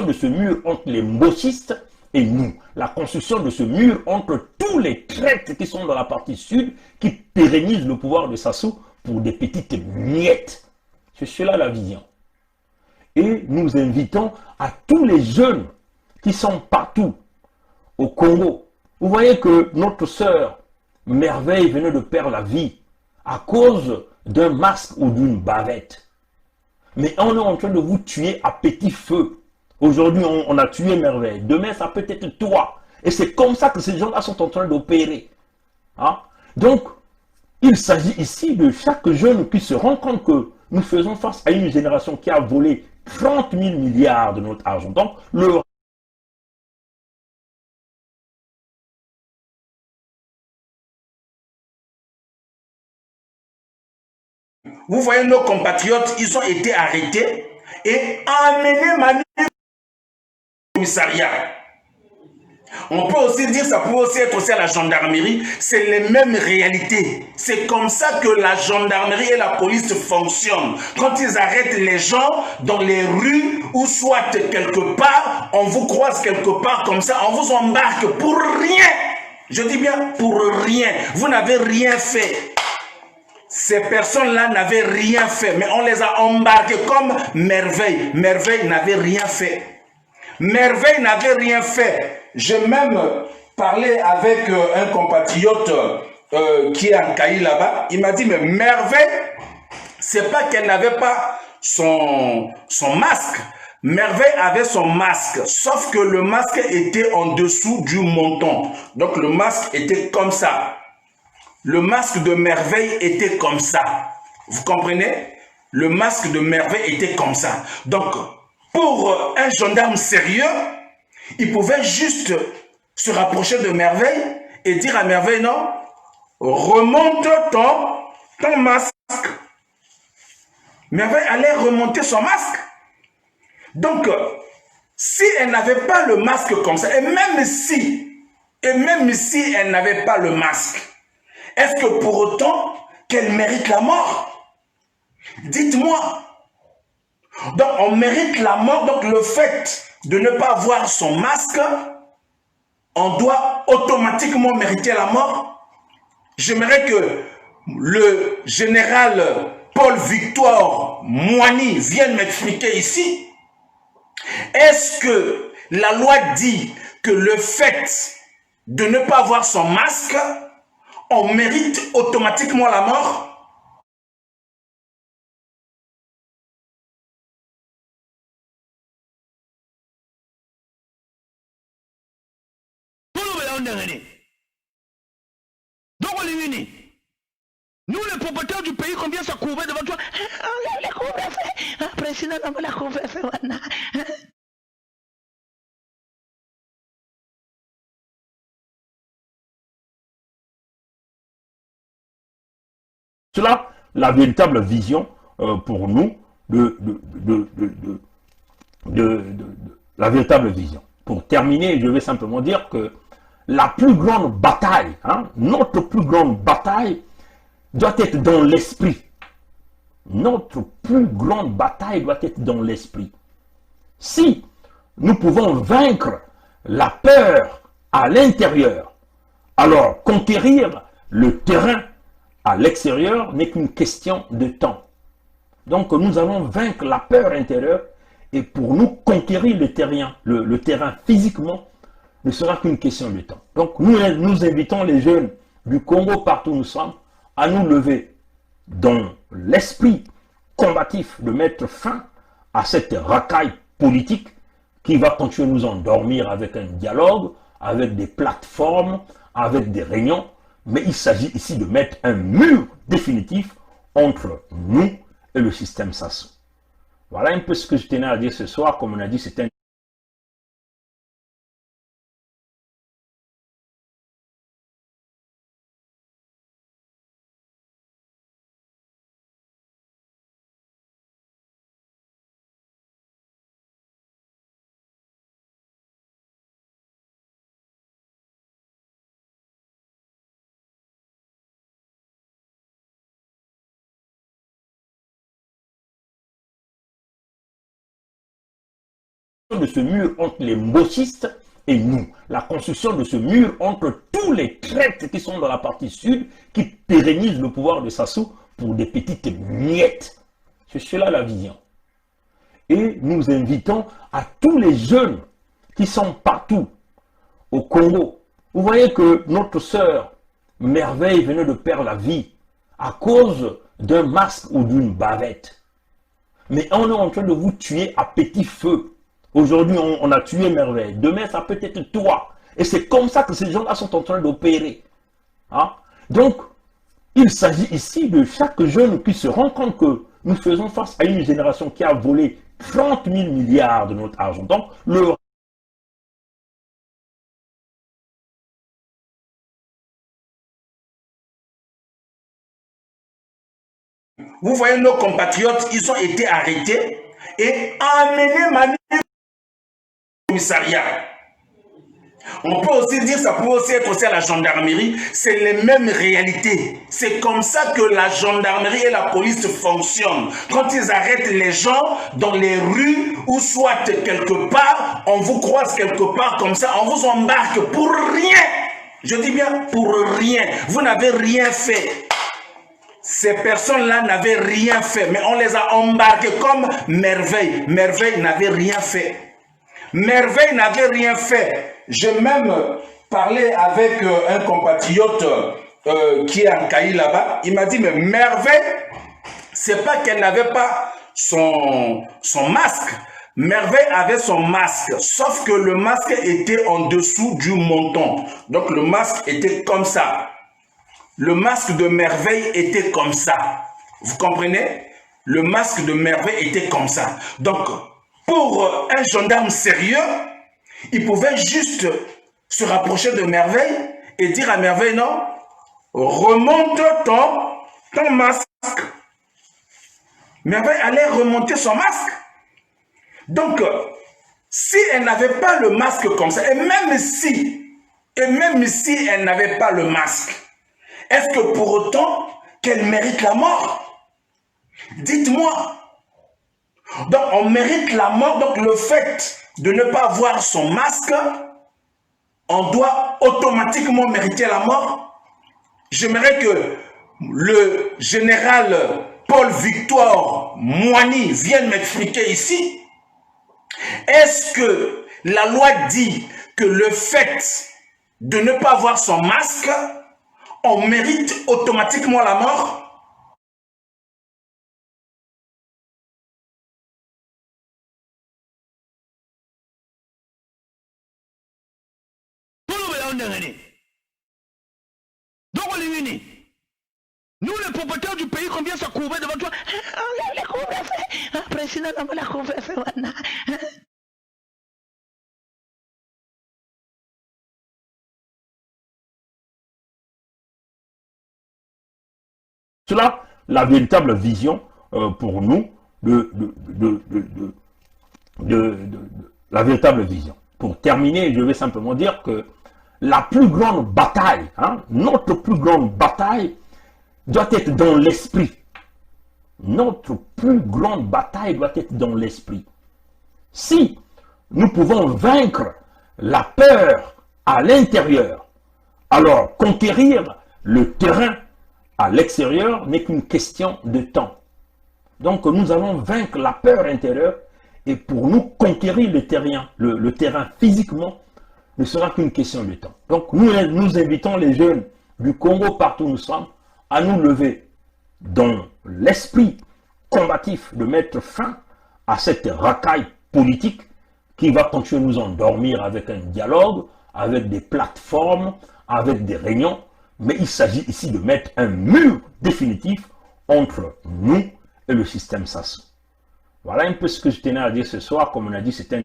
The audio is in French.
de ce mur entre les mbosistes et nous. La construction de ce mur entre tous les traîtres qui sont dans la partie sud, qui pérennisent le pouvoir de Sassou pour des petites miettes. C'est cela la vision. Et nous invitons à tous les jeunes qui sont partout au Congo. Vous voyez que notre sœur Merveille venait de perdre la vie à cause d'un masque ou d'une bavette. Mais on est en train de vous tuer à petit feu. Aujourd'hui, on a tué Merveille. Demain, ça peut être toi. Et c'est comme ça que ces gens-là sont en train d'opérer. Hein? Donc, il s'agit ici de chaque jeune qui se rend compte que nous faisons face à une génération qui a volé 30 000 milliards de notre argent. Donc, vous voyez nos compatriotes, ils ont été arrêtés et emmenés Manu au commissariat. On peut aussi dire, ça peut aussi être aussi à la gendarmerie, c'est les mêmes réalités. C'est comme ça que la gendarmerie et la police fonctionnent. Quand ils arrêtent les gens dans les rues ou soit quelque part, on vous croise quelque part comme ça, on vous embarque pour rien. Je dis bien pour rien. Vous n'avez rien fait. Ces personnes-là n'avaient rien fait, mais on les a embarqués comme Merveille. Merveille n'avait rien fait. Merveille n'avait rien fait. J'ai même parlé avec un compatriote qui est en Caï là-bas. Il m'a dit, mais Merveille, c'est pas qu'elle n'avait pas son masque. Merveille avait son masque, sauf que le masque était en dessous du menton. Donc le masque était comme ça. Le masque de Merveille était comme ça. Vous comprenez? Le masque de Merveille était comme ça. Donc, pour un gendarme sérieux, il pouvait juste se rapprocher de Merveille et dire à Merveille, non, remonte ton masque. Merveille allait remonter son masque. Donc, si elle n'avait pas le masque comme ça, et même si elle n'avait pas le masque, est-ce que pour autant qu'elle mérite la mort? Dites-moi. Donc on mérite la mort, donc le fait de ne pas avoir son masque, on doit automatiquement mériter la mort. J'aimerais que le général Paul-Victor Moigny vienne m'expliquer ici. Est-ce que la loi dit que le fait de ne pas avoir son masque, on mérite automatiquement la mort? Nous, les propriétaires du pays, combien ça courait devant toi? Les couvre-feu. Président, on la couvre-feu. cela, la véritable vision pour nous la véritable vision. Pour terminer, je vais simplement dire que la plus grande bataille, hein, notre plus grande bataille doit être dans l'esprit. Notre plus grande bataille doit être dans l'esprit. Si nous pouvons vaincre la peur à l'intérieur, alors conquérir le terrain à l'extérieur n'est qu'une question de temps. Donc nous allons vaincre la peur intérieure et pour nous conquérir le terrain physiquement ne sera qu'une question de temps. Donc nous invitons les jeunes du Congo partout où nous sommes à nous lever dans l'esprit combatif de mettre fin à cette racaille politique qui va continuer à nous endormir avec un dialogue, avec des plateformes, avec des réunions. Mais il s'agit ici de mettre un mur définitif entre nous et le système Sassou. Voilà un peu ce que je tenais à dire ce soir. Comme on a dit, c'est un de ce mur entre les mbosistes et nous. La construction de ce mur entre tous les traîtres qui sont dans la partie sud, qui pérennisent le pouvoir de Sassou pour des petites miettes. C'est cela la vision. Et nous invitons à tous les jeunes qui sont partout au Congo. Vous voyez que notre sœur Merveille venait de perdre la vie à cause d'un masque ou d'une bavette. Mais on est en train de vous tuer à petit feu. Aujourd'hui, on a tué Merveille. Demain, ça peut être toi. Et c'est comme ça que ces gens-là sont en train d'opérer. Hein? Donc, il s'agit ici de chaque jeune qui se rend compte que nous faisons face à une génération qui a volé 30 000 milliards de notre argent. Donc, le Vous voyez, nos compatriotes, ils ont été arrêtés et emmenés au commissariat. On peut aussi dire, ça peut aussi être aussi à la gendarmerie, c'est les mêmes réalités. C'est comme ça que la gendarmerie et la police fonctionnent. Quand ils arrêtent les gens dans les rues ou soit quelque part, on vous croise quelque part comme ça, on vous embarque pour rien. Je dis bien pour rien. Vous n'avez rien fait. Ces personnes-là n'avaient rien fait, mais on les a embarqués comme Merveille. Merveille n'avait rien fait. Merveille n'avait rien fait. J'ai même parlé avec un compatriote qui est en Caï là-bas. Il m'a dit, mais Merveille, c'est pas qu'elle n'avait pas son masque. Merveille avait son masque, sauf que le masque était en dessous du menton. Donc le masque était comme ça. Le masque de Merveille était comme ça. Vous comprenez? Le masque de Merveille était comme ça. Donc, pour un gendarme sérieux, il pouvait juste se rapprocher de Merveille et dire à Merveille, non, remonte ton masque. Merveille allait remonter son masque. Donc, si elle n'avait pas le masque comme ça, et même si elle n'avait pas le masque, est-ce que pour autant qu'elle mérite la mort? Dites-moi. Donc on mérite la mort, donc le fait de ne pas avoir son masque, on doit automatiquement mériter la mort. J'aimerais que le général Paul-Victor Moigny vienne m'expliquer ici. Est-ce que la loi dit que le fait de ne pas avoir son masque, on mérite automatiquement la mort? Nous, les propriétaires du pays, combien ça courait devant toi? On les couvre fait. Président, on la couvre fait. Cela, la véritable vision pour nous la véritable vision. Pour terminer, je vais simplement dire que la plus grande bataille, notre plus grande bataille doit être dans l'esprit. Notre plus grande bataille doit être dans l'esprit. Si nous pouvons vaincre la peur à l'intérieur, alors conquérir le terrain à l'extérieur n'est qu'une question de temps. Donc nous allons vaincre la peur intérieure et pour nous conquérir le terrain physiquement ne sera qu'une question de temps. Donc nous invitons les jeunes du Congo partout où nous sommes à nous lever dans l'esprit combatif de mettre fin à cette racaille politique qui va continuer de nous endormir avec un dialogue, avec des plateformes, avec des réunions. Mais il s'agit ici de mettre un mur définitif entre nous et le système Sassou. Voilà un peu ce que je tenais à dire ce soir. Comme on a dit, c'est un